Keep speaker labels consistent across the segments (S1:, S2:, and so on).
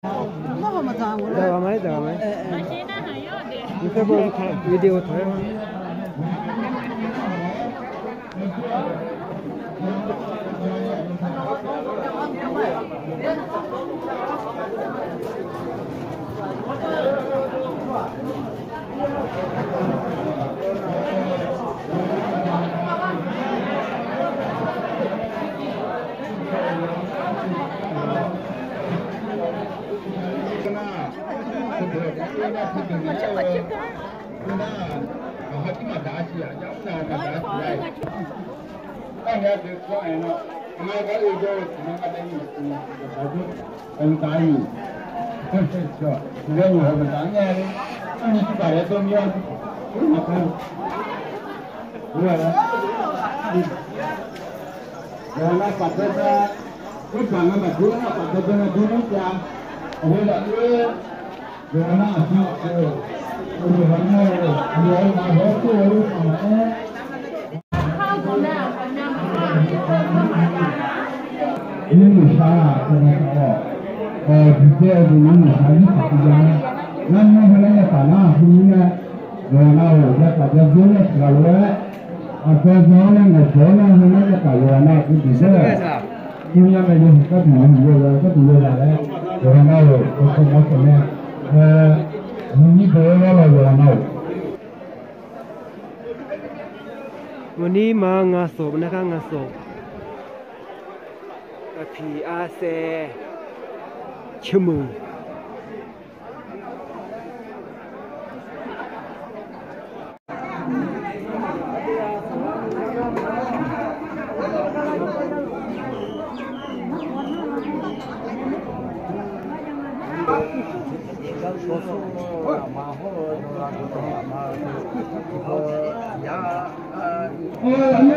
S1: 那么长，我
S2: 这个没这个没。
S3: 现在还要的。
S2: 你这不看 video ถ่ายมั้ย
S4: ini salah sebenarnya. Kita dengan hari ketiga, nama halnya tanah punya, orang orang kerja jelas kalau apa zaman yang zaman halnya kalau anak itu bisa, punya macam kita dua lah, orang orang macamnya, ini berapa orang
S2: วันนี้มางานศพนะครับงานศพผีอาเซชมึง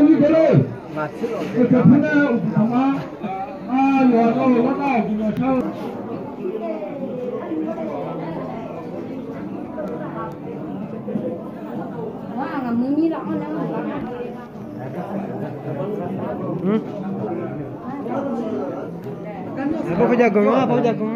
S4: ini dulu. Kita punya utama. Luar kota kita tahu.
S3: Wah, nggak muni lah orang.
S2: Apa jagung? Apa jagung?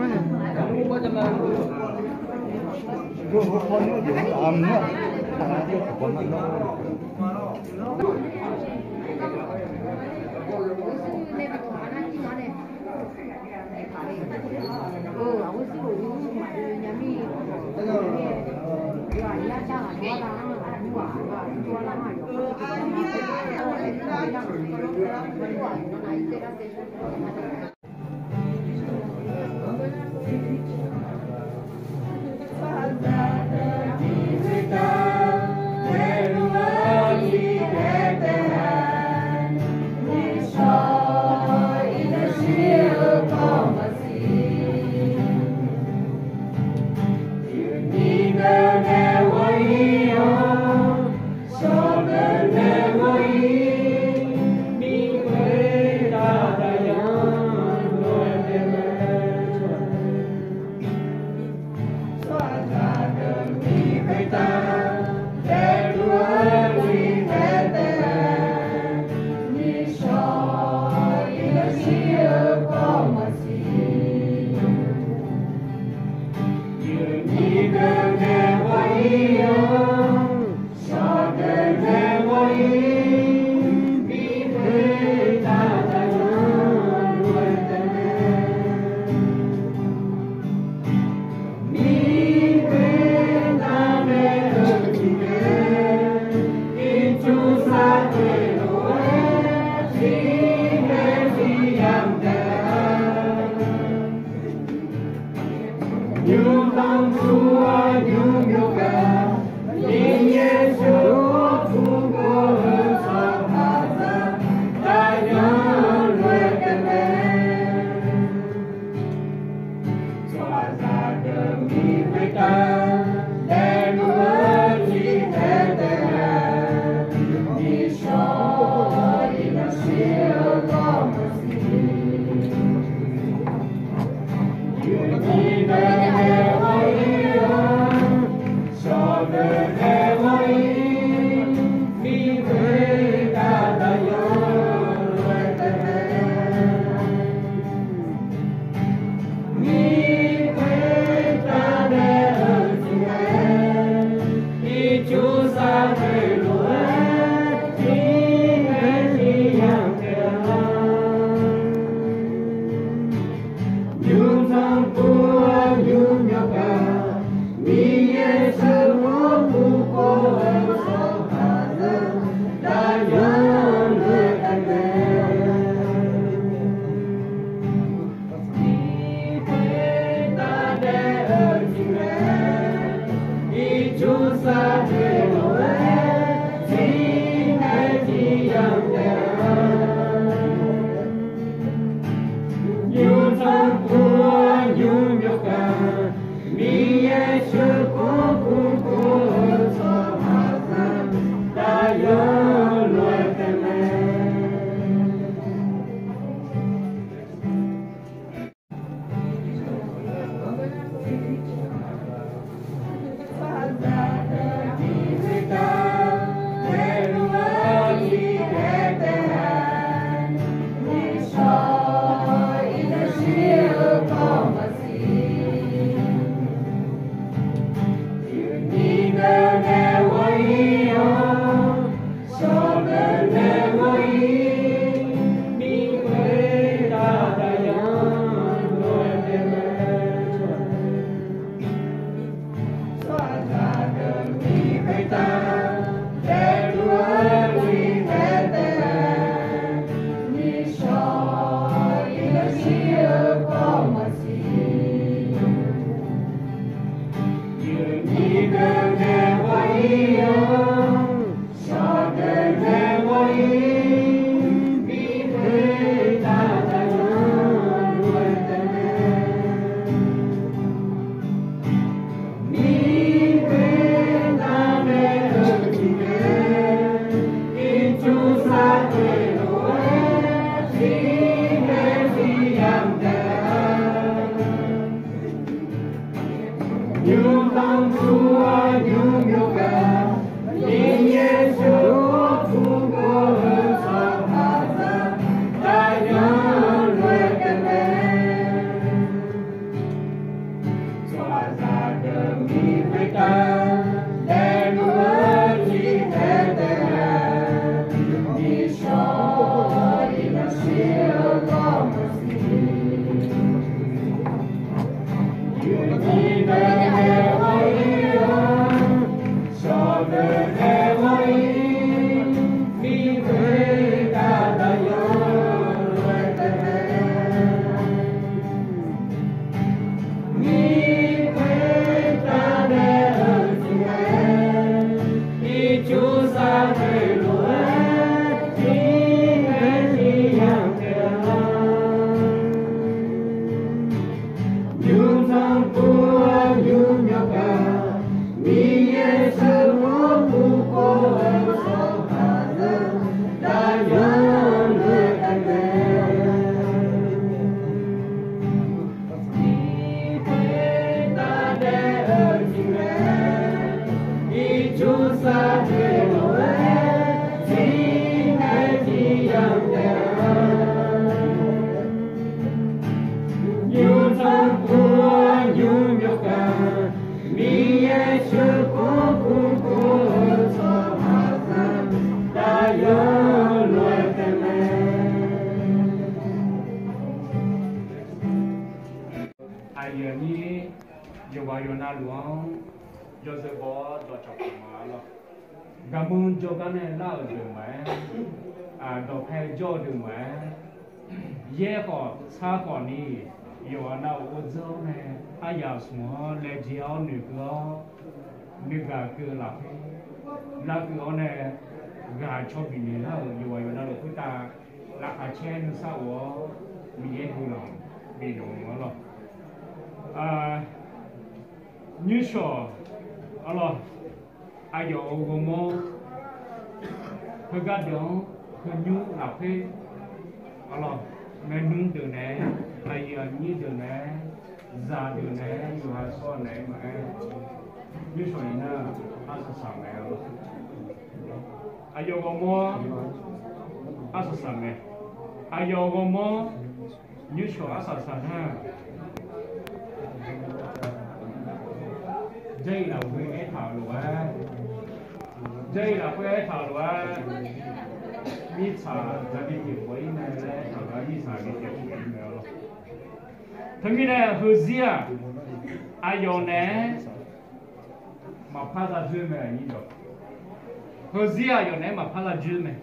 S1: na luang Joseph Bo do chọc mà lo gamun cho cái này lao được mà do phải cho được mà ye có xa có ni yêu nào ô dâu này ai giờ xuống lấy chiếu nữ gà cứ là cứ này gà cho bị này là yêu yêu nào cứ ta là cả chen sao mình ye cứ lòng bị đúng rồi như sổ alo ai giờ gồm mô hơi gắt giống hơi nhu là phê alo nên nung từ này ai giờ như từ này già từ này nhiều hai số này mà như sổ này nè ăn sẵn này ai giờ gồm mô ăn sẵn này ai giờ gồm mô như sổ ăn sẵn ha dây là quê thảo lúa dây là quê thảo lúa mi xả là bị thiệt quấy này là thảo lúa mi xả bị thiệt quấy này rồi thằng kia này hơi gì à ai giờ này mà phá ra dưa mày như vậy hơi gì à giờ này mà phá ra dưa mày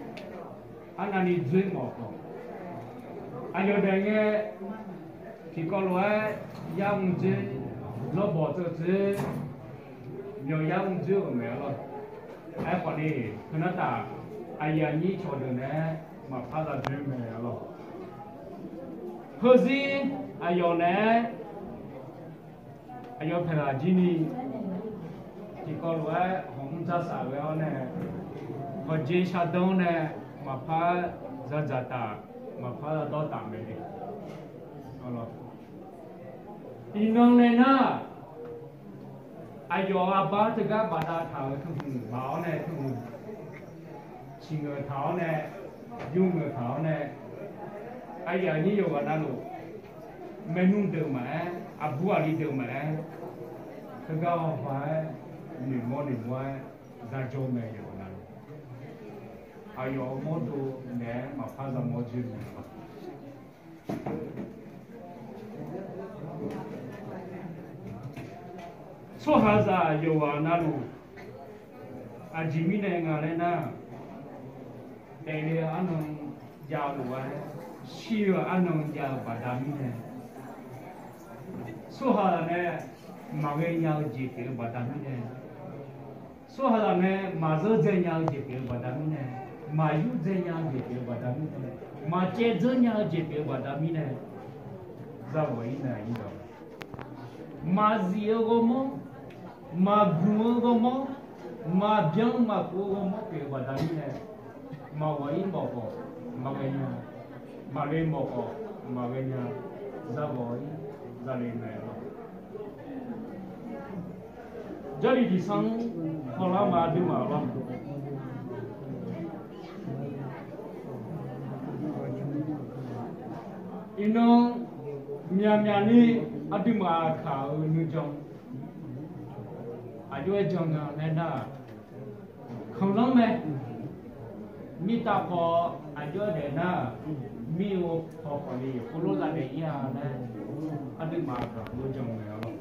S1: anh ăn đi dưa mỏ không ai giờ này nghe thì có lúa yam dưa nó bỏ cho dưa nhiều giá cũng chưa có mẹ rồi, ai còn đi, cứ nói ta, ai giờ nhí cho được nè, mà phát ra chưa mẹ rồi, hơi gì, ai giờ nè, ai giờ phải là gì nè, thì con loại không ra sao vậy nè, có gì sao đâu nè, mà phát ra ta, mà phát ra đó tạm biệt đi, rồi, đi nông này na. ai giờ ba thứ các bà ta thảo thùng bảo này thùng chỉ người thảo này dung người thảo này ai giờ như vậy là luôn mình nuôi được mà bua đi được mà thứ các phải niệm mua ra cho mẹ rồi là ai giờ mua đồ nè mà phát ra mua chuyện số hàng giả yêu na lu, Jimmy này ngài lên na, đây là anh ông giàu lu siêu anh ông giàu bà đam này, số hàng này mà cái nhau chỉ cái bà đam này, số hàng này mà giờ chơi nhau chỉ cái bà đam này, mà yêu chơi nhau chỉ cái bà đam này, mà chơi nhau chỉ cái bà đam này, ra vậy này như vậy, mà gì cũng mà buồn có mỏ mà biếng mà cố có mỏ cái vật đó này mà vậy bỏ mà cái nhà mà lên bỏ mà cái nhà ra vậy ra lên này giờ đi sang họ làm mà đi mà làm ino mia ni adi mà khảo nu trong ai đuôi trong này na không lắm mẹ mi ta có ai đuôi để na mi ô có đi phụ lúa là để nhà này anh đừng mà cả đuôi trong này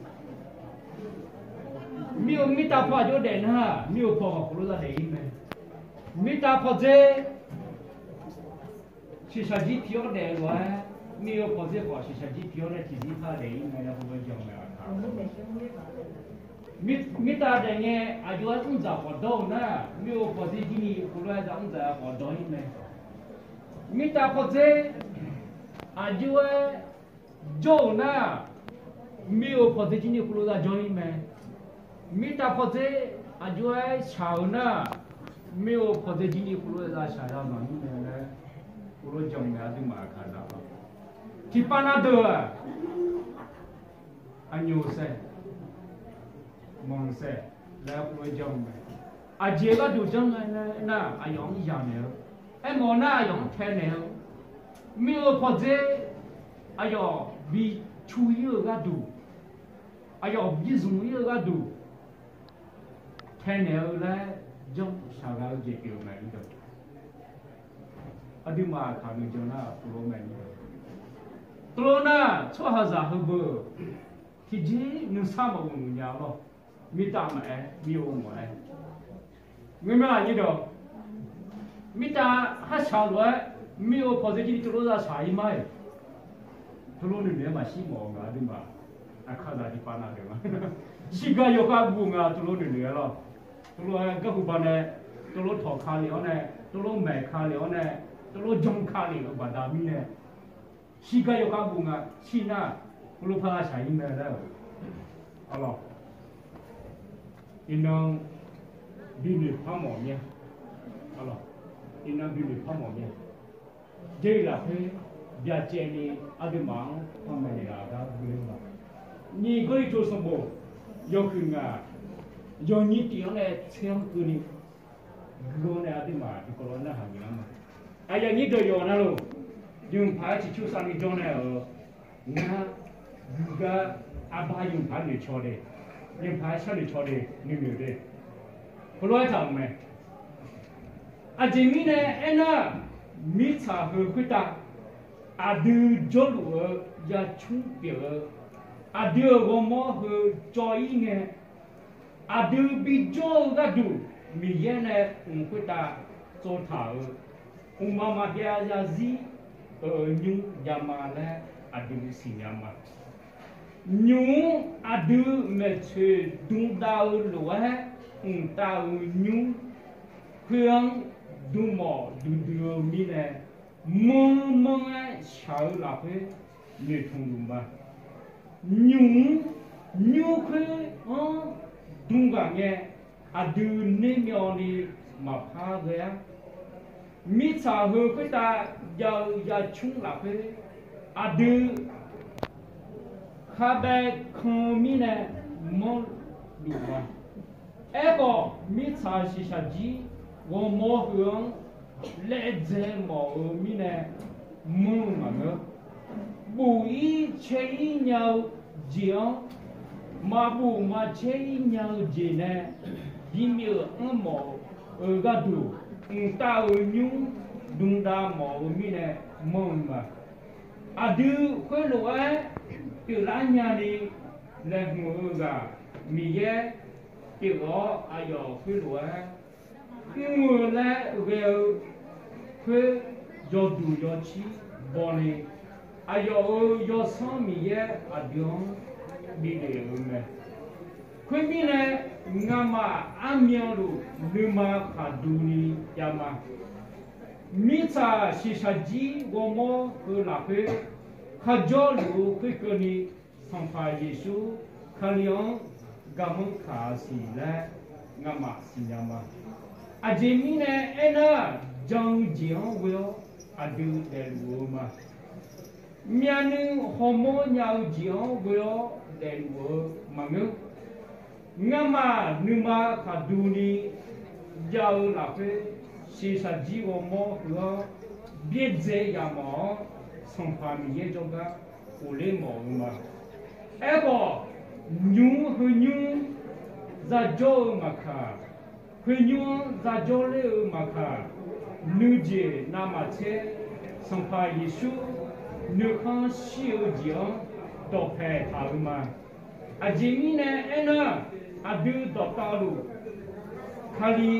S1: mi ta có ai đuôi để na mi ô có phụ lúa là để này mi ta có gì chỉ là chỉ thiếu để rồi mi ô có gì có chỉ là chỉ thiếu để chỉ là để này là đuôi trong này mi ta để nghe ai đuôi cũng giàu có đâu na mi ô có gì thì phụ lúa giàu cũng giàu có đâu này mi ta có gì ai đuôi dâu na mi ô có gì thì phụ lúa giàu này mi ta có gì ai đuôi cháo na mi ô có gì thì phụ lúa giàu cháo này phụ lúa giàu này thì mà khá là thì pana được anh yêu sẽ mong sẽ là phụ lúa giàu này à chị có đủ giàu này na ai giống giàu này em muốn na giống thế này mi ô có gì ai giống bị chui ở cái đủ ai giống bị dùng ở cái đủ thế này là giống sao cái gì kiểu này được ở đi mà thằng người cho nó phụ lúa mình tôi na cho họ giả hơn bờ ที่จีนึกซ้ำมาอุ่นยาว咯มีตามมามีโอมาไม่มาอย่างนี้ดอกมีตาฮัชชาลวยมีโอพอจะจีตุลาชายไหมตุลนี่เนี่ยมาชิมองกันดิมาอาคาดาดิปานาเดมาชิกายกาบุงาตุลนี่เนี่ย咯ตุลก็คือบ้านเนี่ยตุลถอดขาเหลียวเนี่ยตุลแม่ขาเหลียวเนี่ยตุลจงขาเหลียวบ้านดามีเนี่ยชิกายกาบุงาชิน่าตุลพาราชายไหมแล้วเอาล่ะอินองบินพาหมอเนี่ยเอาล่ะอินองบินพาหมอเนี่ยเดี๋ยวละเพื่อเจนี่อาดิมังทำไมเนี่ยเราดูเลยนี่ก็อีกตัวสมบูรณ์ยกขึ้นมาย้อนนี้ที่อะไรเชื่อมตัวนี้กูเนี่ยอาดิมาที่โคโรนาหายแล้วมั้งไอ้ยังนี้ตัวย้อนนะลูกยุงพายชิชูสันนิจงเนี่ยงาก็อาบายุงพายเนี่ยชอเดยุงพายชอบเนี่ยชอเดนี่มีเดพลอยทำไหมอาจจะมีเนี่ยเอ็น่ะมีชาหือคุยตาอาดูจอลูยาชุ่มเปียอาดูก็มอหือจอยเนี่ยอาดูบิจอลก็ดูมีเยอะเนี่ยคุยตาโซถามาเดียยาซียุงยามาและอาดูสิยามายุงอาดูเมื่อเชื่อดุงดาวลัวดาวยุงเพื่อนดูหมอดูมีเนี่ยมึงชาวลาเพื่อทงดูมายุงคือดุงกันเนี่ยอาดูเนี่ยมีอะไรมาพาเรือมีชาวหือคุยตายาชุ่มลาเพื่ออาดูข้าเบคมีเนี่ยมอดูมาก็มีชาวชิชาจีว่าหมอเหืองเล่เจหมอมีเนี่ยมึงมาเนอะบุยเชียเงาเจียงมาบุมาเชียเงาเจียเนี่ยดิมีหมอก็ดูตายุงดุงดาหมอมีเนี่ยมึงมาอาดูคนรวยที่ร้านยาดีเล่หัวก็มีเยอะที่ว่าอายอคนรวยมือและเวลเพื่อยอดูยอชีบอลอายอยอสามีเยอะอาดิองดีเดียวมั้ยคุณมีเนี่ยงามาอามียรูลืมมาขาดูนี่ยามามิซาชิชาจีวโมคือลาเปขาจอลูคือคนนี้สัมภาเยซูขาเลียงกำมือขาสีและงามาสิยามาอาเจมิเนี่ยเอ็น่ะจังเจียงเวลอาดูเดลูมาเมียนึงฮอร์โมนยาวเจียงเวลเดลูมาเงงามานึมาขาดูนี่ยาวลาเปชีชาจีวโมหัวเบียดเจยามอสัมภามีเยจงกะโอเลมอมาก็ยุงหือยุงจะโจมาค่ะคือยงจะโจเลมาค่ะนูเจนามาเชสัมภาเยซูนูขันชิโอเจียงตอเพทารุมาอาจิมีเนเอนะอาดูดอกตาลูคาลี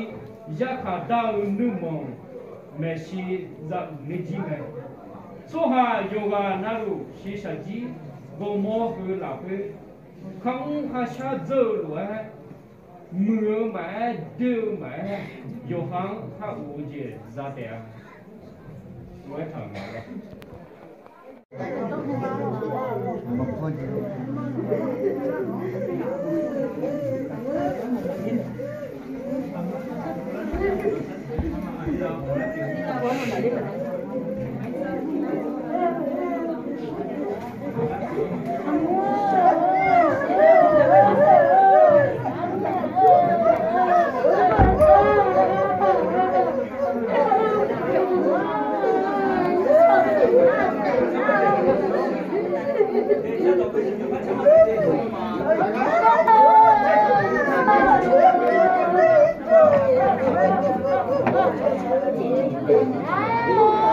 S1: ยาขาดาวนุ่มงเมชีจะนิจิเมสุฮาโยกานารุชิชาจีโกโมฮือลาเปขังข้าชาเจอหลวงมือแม่เดือแม่โยหังข้าอูเจซาเดียไว้ทำอะไร
S3: Ah!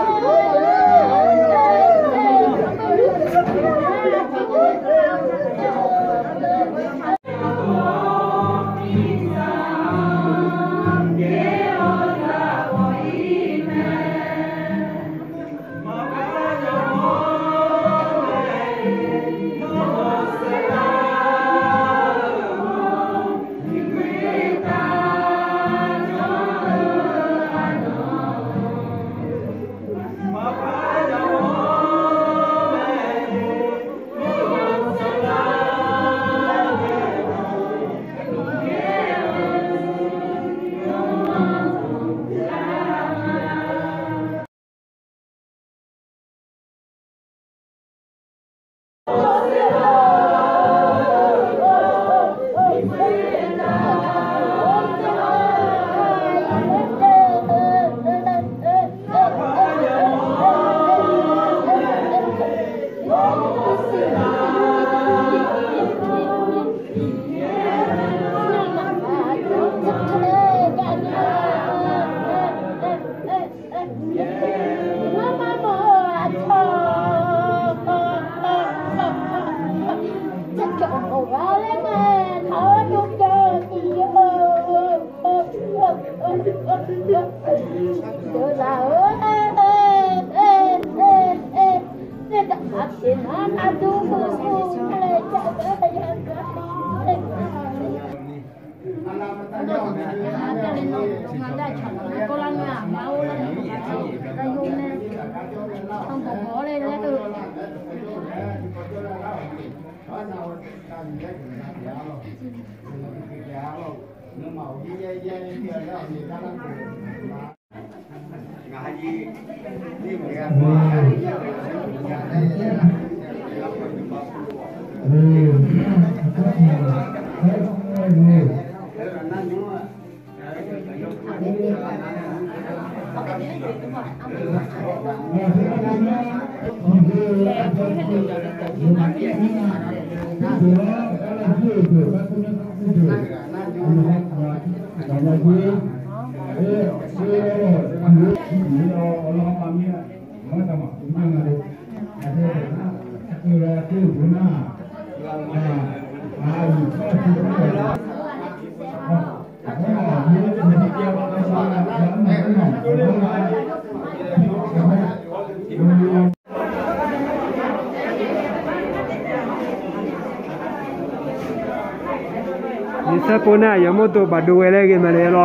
S2: Sapona yamoto baduele ke malelo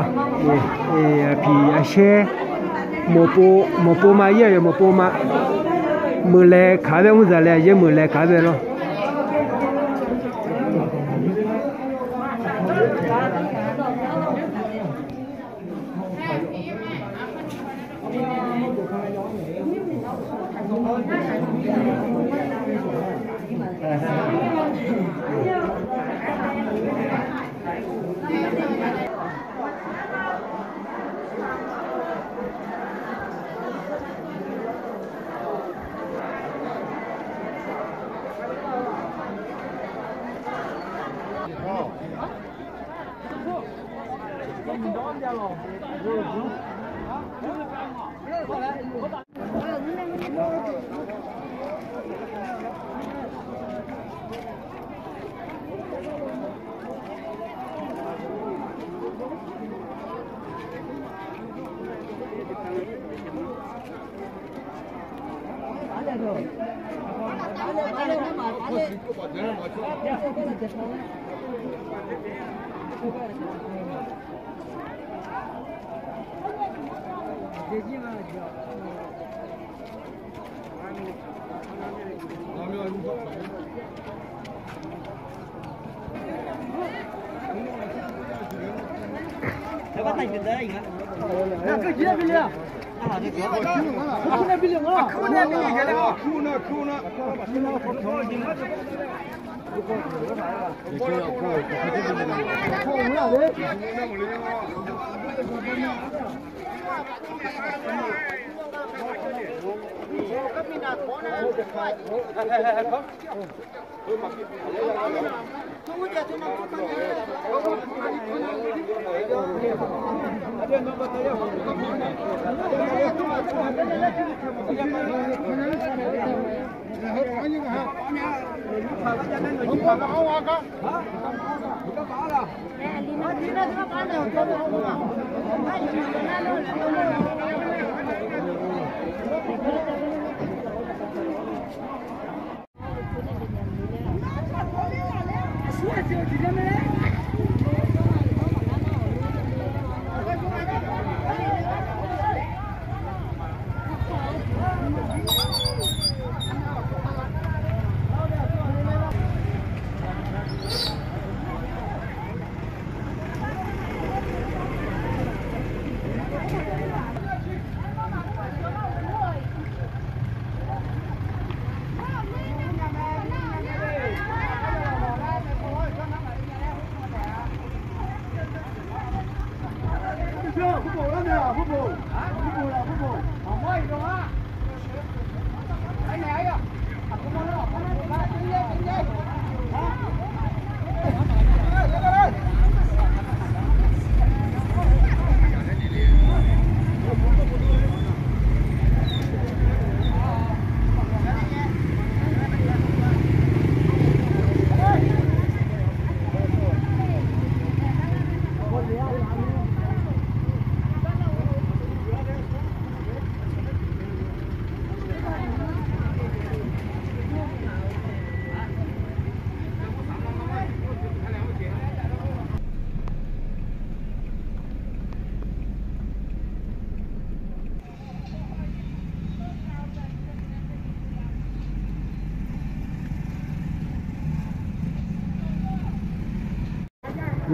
S2: e pi ashe mopo ma ye mopo ma mule khabe muzale ye mule khabe lo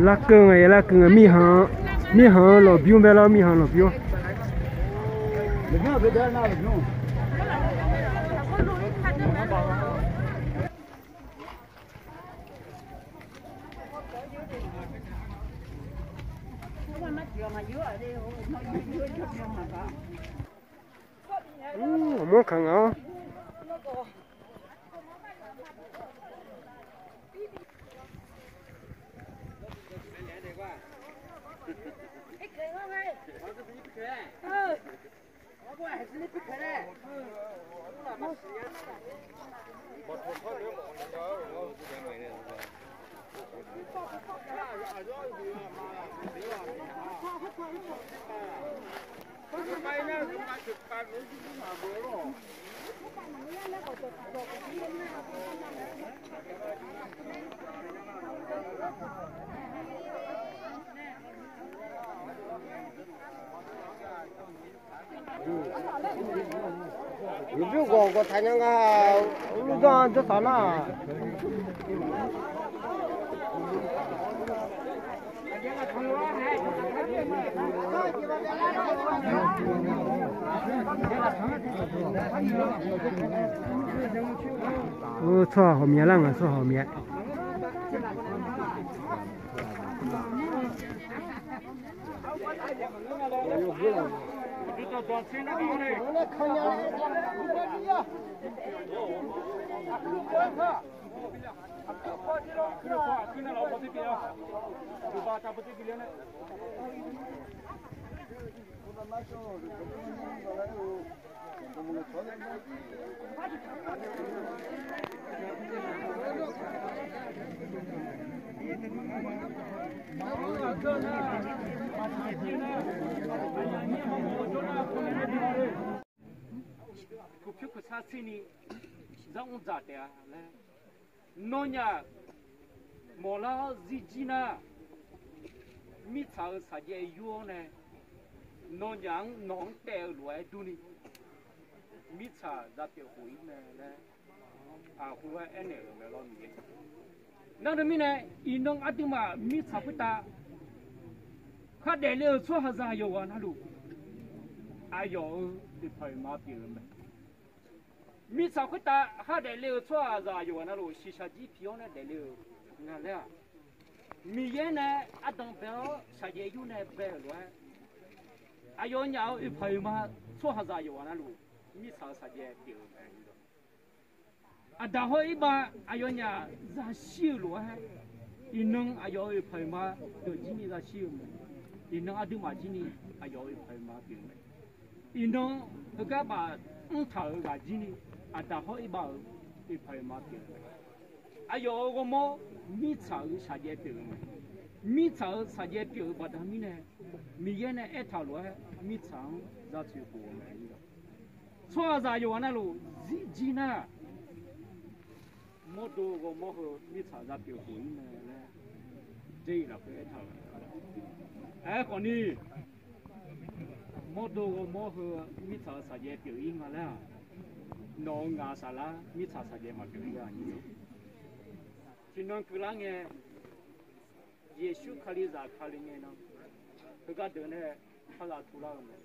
S2: 拉根哎，拉根米行老表呗了，米行老表。
S4: 你看别在那里用。
S2: 我们看啊。你别光我谈那个路上这啥呢？我操，好面了，我操好面。
S1: Nonya mola zijina mitsa saje yone nonyang nong te lue duni mitsa date hui ne le a huwa ene me lo mi na de mine inong atima mitsa pita kha de le so haza yo wa na lu ayo de phai ma pi me mi sa khita ha de le chwa za yo na lo shi sha ji pyo na de le na le mi ye na adong pe sa ye yu na be lo ayo nya o phai ma chwa ha za yo na lo mi sa sa ye pyo ada ho iba ayo nya za shi lo ha inong ayo phai ma do ji ni za shi mo inong adu ma ji ni ayo phai ma pyo inong ga ba thao ga ji ni ada ho iba i phai ma pyo ayo go mo mi cha sa ye pyo mi cha sa ye pyo ba da mi ne mi ye ne e tha lo ha mi cha za chu ko me ni chwa za yo na lo ji na mo do go mo ho mi cha za pyo ko ni ne dei la pe tha ai ko ni mo do go mo ho mi cha sa ye pyo yin ma la no nga sala mi cha sa ye ma pyo ya ni Chinong kulang ye Yesu khali za khali ne no ga de ne phala thula me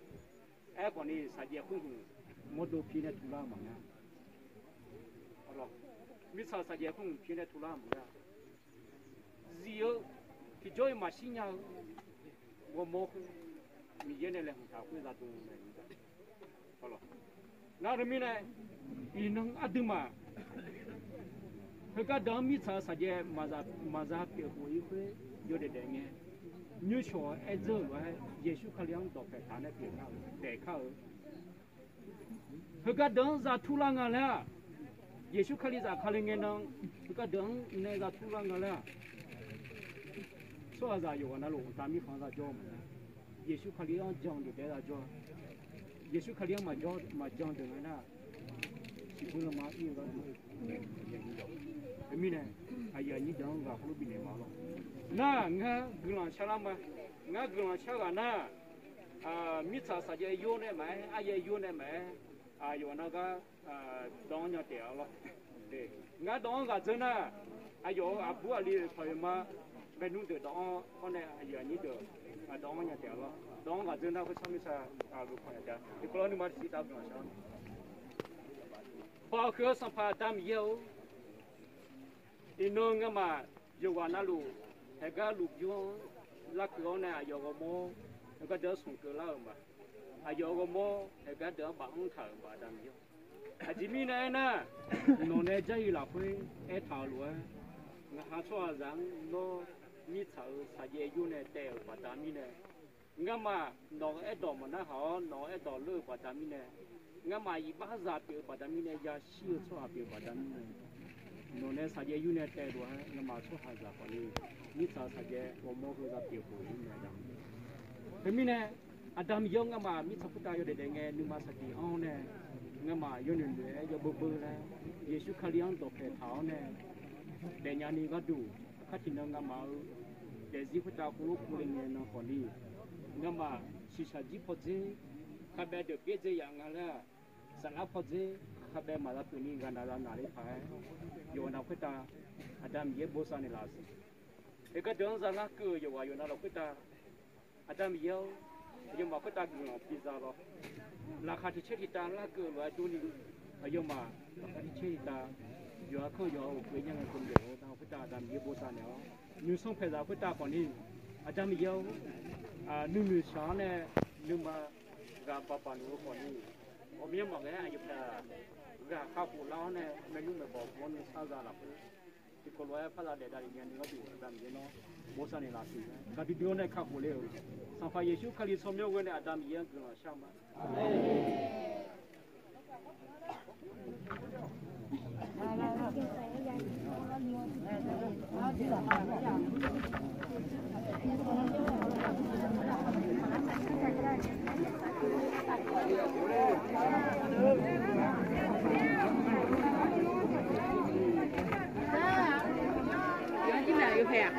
S1: ai ko ni sa ye khu mo do phi ne thula ma ya alo mi cha sa ye khu phi ne thula ma ya zio ki joy ma sinya wo mo mi ye ne le hu ta khu za tu me alo na de mi ne inong aduma Heka dami cha saje maza pe hui hui yo de denge nyu cho ezo wa Yesu khaliang do pe ta ne pe ka de ka Heka dang za thula nga la Yesu khali za khaling nang heka dang ne za thula nga la so za yo na lo ta mi phang za jo ma Yesu khaliang jong de da jo Yesu khaliang ma jong de na si bu ma yi ga mi ne aya ni dang ga khulu bi ne ma lo na nga gulan chala ma nga gulan chala na mi cha sa je yo ne ma aya yo ne ma ayo na ga dong nya te lo de nga dong ga zena ayo abu ali phai ma 被弄得当放在原里的当人家掉了当个真的会上面啥个快点你不知道你妈是咋个想包括上爬单有你弄个嘛有话那路那个路标那个呢有个么那个得送个了嘛有个么那个得帮他嘛单有ที่มีเนี่ยนะโน่นเนี่ยจะอยู่หลับไปท้าวล้วนหาชัวรังโน่มีชาวสายอยู่เนี่ยแต่ปัตตานีเนี่ยงั้นมาหนองดอกมันนะเขาหนองดอกเลือปัตตานีเนี่ยงั้นมาอีบ้าจับเปียปัตตานีเนี่ยยาชีวชัวเปียปัตตานีเนี่ยโน่นเนี่ยสายอยู่เนี่ยแต่ด้วยงั้นมาชัวหาจับคนนี้มีชาวสายว่าโมกุจับเปียผู้หญิงเนี่ยจังแต่มีเนี่ยอาดามยองงั้นมามีชาวพุทธายอดเด็กๆนึกมาสักทีอ๋อเนี่ยงั้นมาย้อนหนึ่งเลยย้อนเบื่อเลยเยซูคริสต์ตัวเพลเท้าเนี่ยเดี๋ยวนี้ก็ดูข้าที่นั่งงั้นมาเดี๋ยวจีพุทธาคุณลูกคุณเลี้ยงน้องคนนี้งั้นมาชิชาจีพอดีข้าเบเดี๋ยวเปี้ยอย่างงั้นละสารพอดีข้าเบมาแล้วตัวนี้กันดาราหนาเลยไปย้อนเอาพุทธาอาดามเย็บโบสถ์ในลาสเอกเดินสารคืออยู่ว่าย้อนเอาพุทธาอาดามเย็บยังมาพุทธากินพิซซ่าหรอราคาที่เชื่อที่ตาละเกินว่าตัวนี้ยมมาราคาที่เชื่อที่ตาอยู่อาเขาอยู่เป็นยังไงคนเดียวตาพุทธาดำเยบุษาเนี่ยนิวส่งเพจพุทธาคนนี้อาจารย์มีเยอะนึ่งมือช้าเนี่ยนึ่งมากาปปานุคนนี้ผมยังบอกเลยอายุแต่กาข้าวปูล้อเนี่ยไม่นุ่งไม่บอกวันนี้ซาซาหลับที่คนว่าพระราเดดาริเนียนี่ก็ดูอาจารย์เยอะเนาะบุษาเนี่ยลาสิการที่เดียวเนี่ยข้าวปูเลี้ยวสังฟาเยซูคริสต์สมัยวันนี้อาจารย์เยอะเกินช่างมา
S3: 有几秒有陪啊？